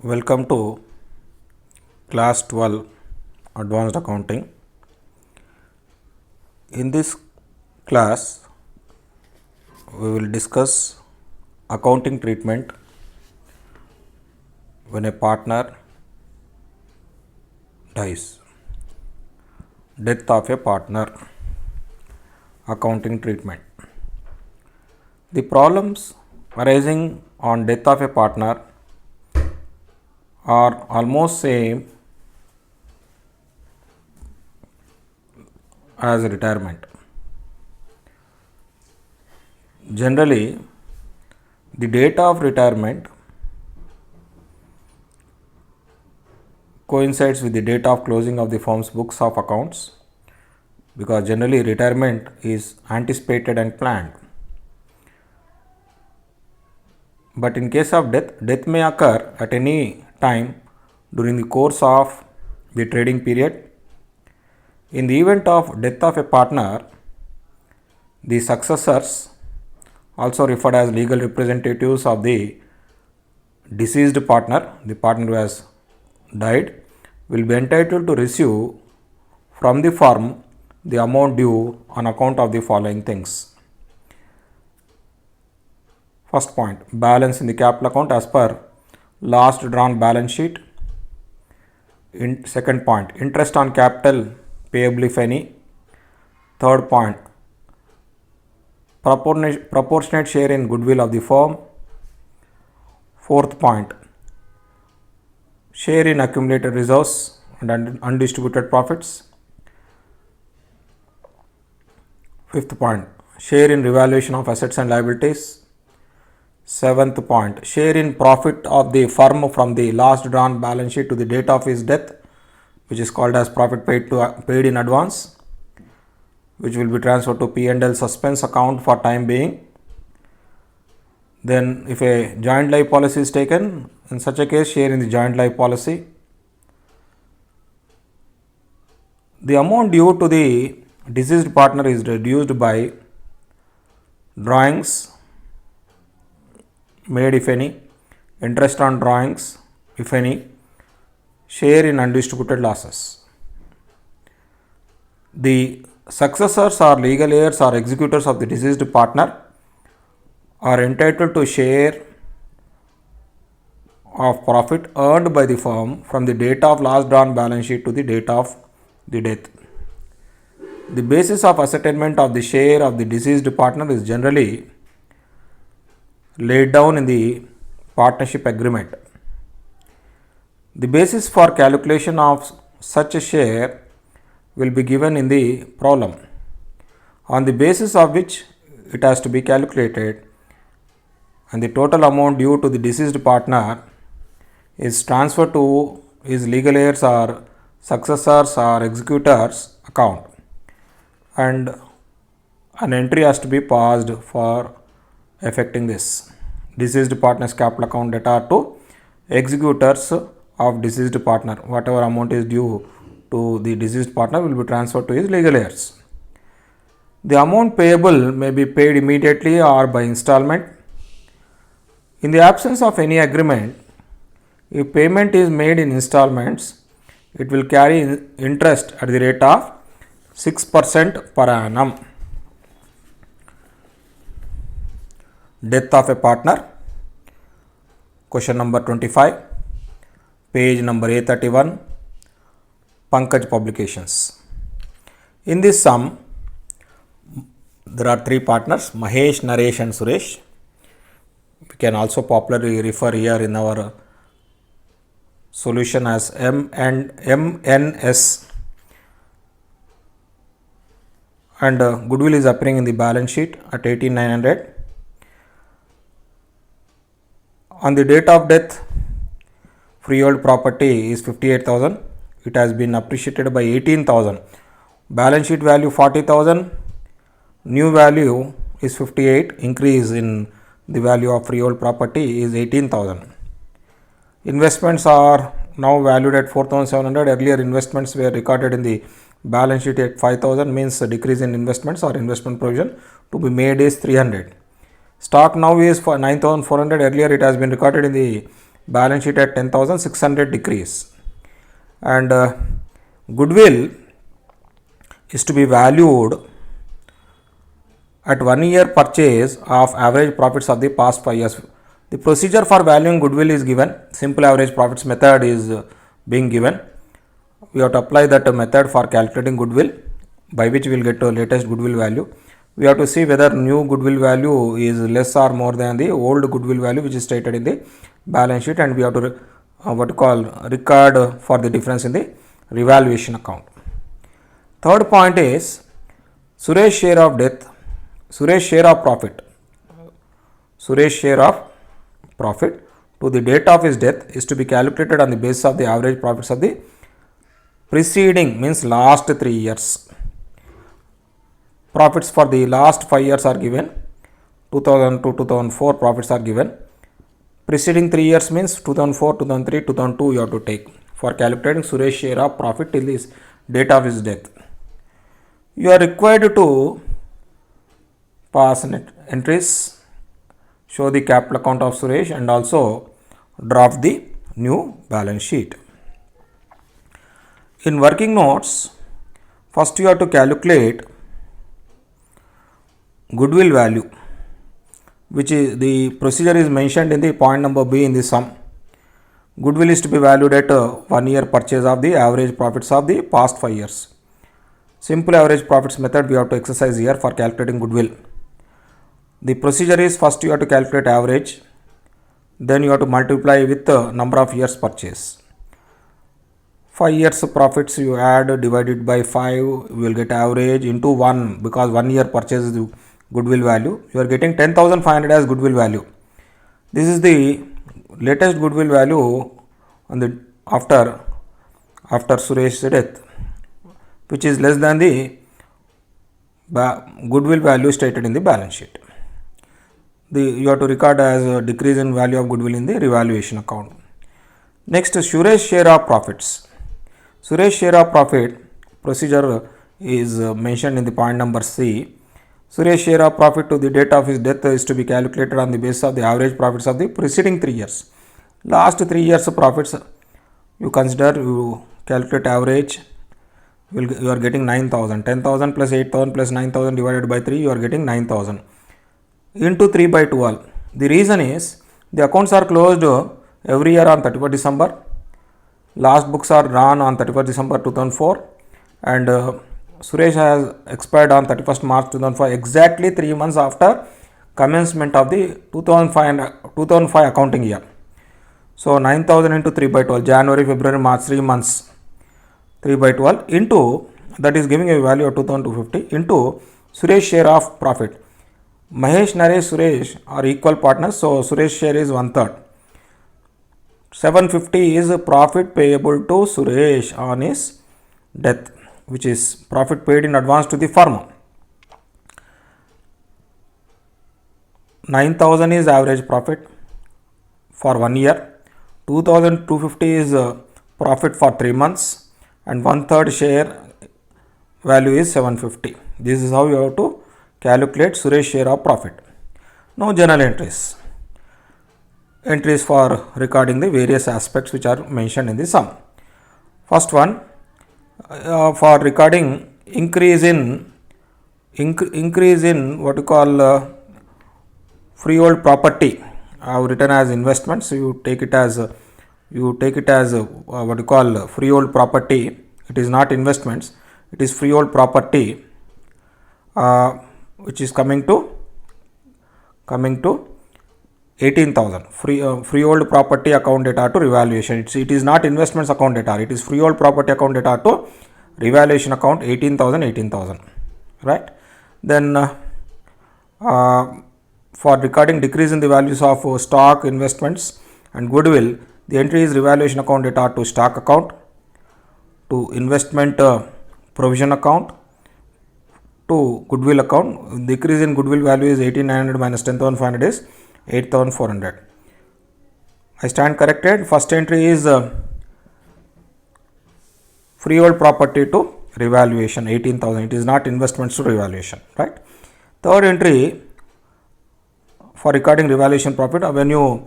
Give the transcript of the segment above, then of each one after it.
Welcome to class 12 advanced accounting. In this class we will discuss accounting treatment when a partner dies, death of a partner, accounting treatment. The problems arising on death of a partner are almost same as retirement. Generally, the date of retirement coincides with the date of closing of the firm's books of accounts, because generally retirement is anticipated and planned. But in case of death may occur at any time during the course of the trading period. In the event of death of a partner, the successors, also referred as legal representatives of the deceased partner, the partner who has died, will be entitled to receive from the firm the amount due on account of the following things. First point, balance in the capital account as per last drawn balance sheet. Second point, interest on capital payable if any. Third point, proportionate share in goodwill of the firm. Fourth point, share in accumulated reserves and undistributed profits. Fifth point, share in revaluation of assets and liabilities. Seventh point, share in profit of the firm from the last drawn balance sheet to the date of his death, which is called as profit paid in advance, which will be transferred to P&L suspense account for time being. Then if a joint life policy is taken, in such a case, share in the joint life policy. The amount due to the deceased partner is reduced by drawings made if any, interest on drawings if any, share in undistributed losses. The successors or legal heirs or executors of the deceased partner are entitled to share of profit earned by the firm from the date of last drawn balance sheet to the date of the death. The basis of ascertainment of the share of the deceased partner is generally laid down in the partnership agreement. The basis for calculation of such a share will be given in the problem, on the basis of which it has to be calculated, and the total amount due to the deceased partner is transferred to his legal heirs or successors or executors account, and an entry has to be passed for affecting this. Deceased partner's capital account data to executors of deceased partner. Whatever amount is due to the deceased partner will be transferred to his legal heirs. The amount payable may be paid immediately or by installment. In the absence of any agreement, if payment is made in installments, it will carry interest at the rate of 6% per annum. Death of a partner. Question number 25, page number A31, Pankaj Publications. In this sum, there are three partners, Mahesh, Naresh and Suresh. We can also popularly refer here in our solution as M and MNS. And goodwill is appearing in the balance sheet at 18,900. On the date of death, freehold property is 58,000. It has been appreciated by 18,000. Balance sheet value 40,000. New value is 58. Increase in the value of freehold property is 18,000. Investments are now valued at 4,700. Earlier investments were recorded in the balance sheet at 5,000, means a decrease in investments or investment provision to be made is 300. Stock now is for 9,400. Earlier it has been recorded in the balance sheet at 10,600 decrease, and goodwill is to be valued at 1 year purchase of average profits of the past 5 years. The procedure for valuing goodwill is given. Simple average profits method is being given. We have to apply that method for calculating goodwill, by which we will get the latest goodwill value. We have to see whether new goodwill value is less or more than the old goodwill value which is stated in the balance sheet, and we have to record for the difference in the revaluation account. Third point is Suresh share of death, Suresh share of profit. Suresh share of profit to the date of his death is to be calculated on the basis of the average profits of the preceding, means last 3 years. Profits for the last 5 years are given. 2000 to 2004 profits are given. Preceding 3 years means 2004, 2003, 2002 you have to take for calculating Suresh share of profit till his date of his death. You are required to pass entries, show the capital account of Suresh, and also draft the new balance sheet. In working notes, first you have to calculate goodwill value, which is the procedure is mentioned in the point number B in the sum. Goodwill is to be valued at 1 year purchase of the average profits of the past 5 years. Simple average profits method we have to exercise here for calculating goodwill. The procedure is first you have to calculate average, then you have to multiply with the number of years purchase. 5 years profits you add divided by 5, you will get average into 1, because 1 year purchase is the goodwill value. You are getting 10,500 as goodwill value. This is the latest goodwill value on the after Suresh's death, which is less than the goodwill value stated in the balance sheet. You have to record as a decrease in value of goodwill in the revaluation account. Next, Suresh share of profits. Suresh share of profit procedure is mentioned in the point number C. Suresh share of profit to the date of his death is to be calculated on the basis of the average profits of the preceding 3 years. Last 3 years of profits you consider, you calculate average, you are getting 9,000. 10,000 plus 8,000 plus 9,000 divided by 3, you are getting 9,000 into 3 by 12. The reason is the accounts are closed every year on 31st December. Last books are drawn on 31st December 2004, and Suresh has expired on 31st March 2005, exactly 3 months after commencement of the 2005 accounting year. So 9,000 into 3 by 12, January, February, March, 3 months, 3 by 12 into, that is giving a value of 2,250 into Suresh share of profit. Mahesh, Naresh, Suresh are equal partners, so Suresh share is 1/3. 750 is profit payable to Suresh on his death, which is profit paid in advance to the firm. 9,000 is average profit for 1 year. 2,250 is profit for 3 months, and 1/3 share value is 750. This is how you have to calculate Suresh share of profit. Now journal entries. Entries for recording the various aspects which are mentioned in the sum. First one, for recording increase in what you call freehold property. I have written as investments. You take it as what you call freehold property. It is not investments. It is freehold property, which is coming to 18,000. Freehold property account data to revaluation. It is not investments account data. It is freehold property account data to revaluation account 18,000. Right. Then for recording decrease in the values of stock, investments and goodwill, the entry is revaluation account data to stock account, to investment provision account, to goodwill account. Decrease in goodwill value is 18,900 minus 10,500 is 8,400. I stand corrected. First entry is freehold property to revaluation 18,000. It is not investments to revaluation, right? Third entry for recording revaluation profit, when you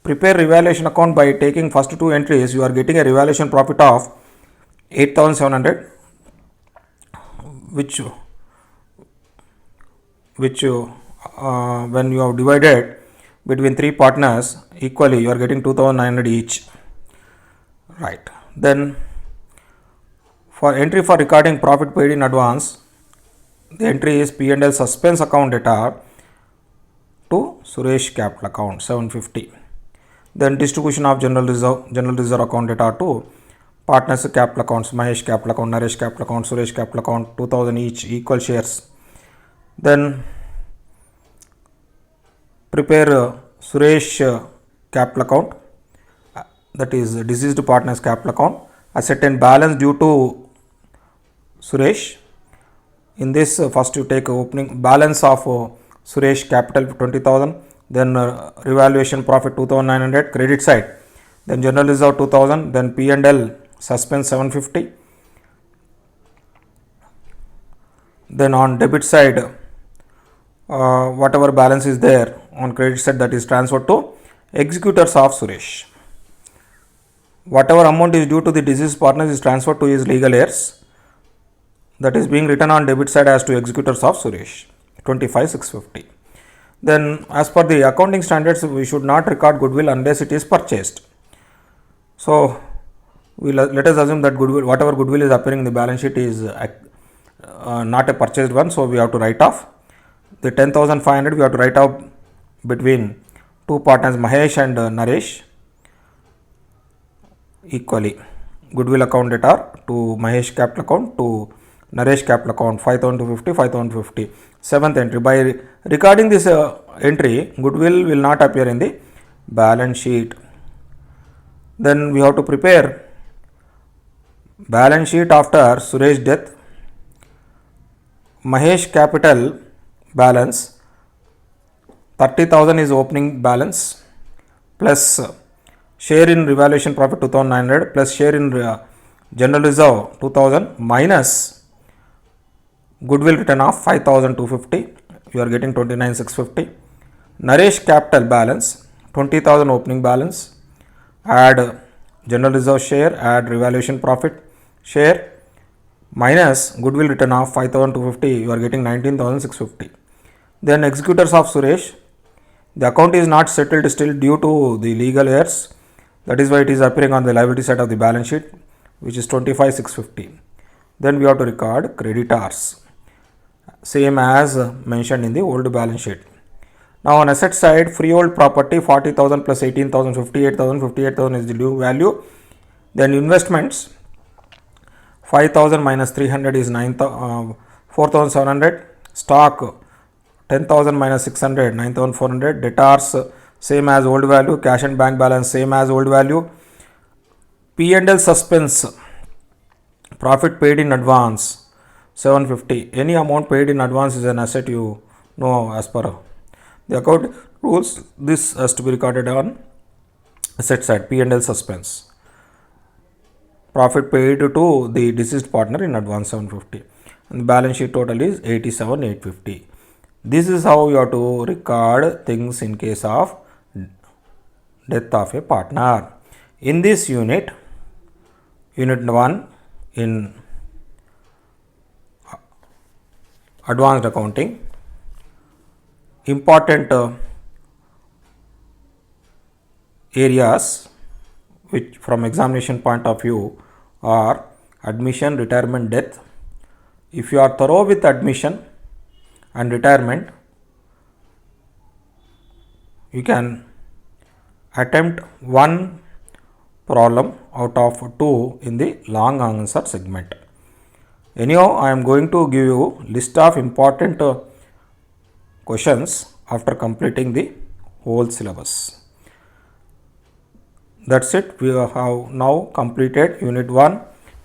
prepare revaluation account by taking first two entries. You are getting a revaluation profit of 8,700, which when you have divided between three partners equally, you are getting 2,900 each. Right. Then for entry for recording profit paid in advance, the entry is P&L suspense account data to Suresh capital account 750. Then distribution of general reserve account data to partners capital accounts, Mahesh capital account, Naresh capital account, Suresh capital account, 2000 each, equal shares. Then prepare Suresh capital account, that is deceased partners capital account, asset and balance due to Suresh. In this, first you take opening balance of Suresh capital 20,000, then revaluation profit 2,900 credit side, then general reserve 2,000, then P&L suspense 750. Then on debit side, whatever balance is there on credit side, that is transferred to executors of Suresh. Whatever amount is due to the deceased partners is transferred to his legal heirs, that is being written on debit side as to executors of Suresh, 25,650. Then as per the accounting standards, we should not record goodwill unless it is purchased. So let us assume that goodwill, whatever goodwill is appearing in the balance sheet is not a purchased one, so we have to write off. The 10,500 we have to write off between two partners Mahesh and Naresh equally. Goodwill account data to Mahesh capital account to Naresh capital account 5,250, 5,250. Seventh entry. By recording this entry, goodwill will not appear in the balance sheet. Then we have to prepare balance sheet after Suresh death. Mahesh capital balance 30,000 is opening balance, plus share in revaluation profit 2,900, plus share in general reserve 2,000, minus goodwill return of 5,250, you are getting 29,650. Naresh capital balance 20,000 opening balance, add general reserve share, add revaluation profit share, minus goodwill return of 5,250, you are getting 19,650. Then executors of Suresh, the account is not settled still due to the legal heirs, that is why it is appearing on the liability side of the balance sheet, which is 25,650. Then we have to record creditors, same as mentioned in the old balance sheet. Now on asset side, freehold property 40,000 plus 18,000, 58,000, 58,000 is the due value. Then investments 5,000 minus 300 is 4,700. Stock 10,000 minus 600, 9,400. Debtors same as old value. Cash and bank balance same as old value. P&L suspense, profit paid in advance 750. Any amount paid in advance is an asset, you know, as per the account rules. This has to be recorded on asset side, P&L suspense. Profit paid to the deceased partner in advance 750. And the balance sheet total is 87,850. This is how you have to record things in case of death of a partner. In this unit 1 in advanced accounting, important areas which from examination point of view are admission, retirement, death. If you are thorough with admission and retirement, you can attempt one problem out of two in the long answer segment. Anyhow, I am going to give you list of important questions after completing the whole syllabus. That's it. We have now completed unit 1.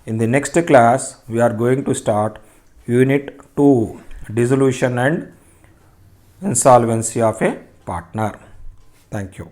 In the next class, we are going to start unit 2, dissolution and insolvency of a partner. Thank you.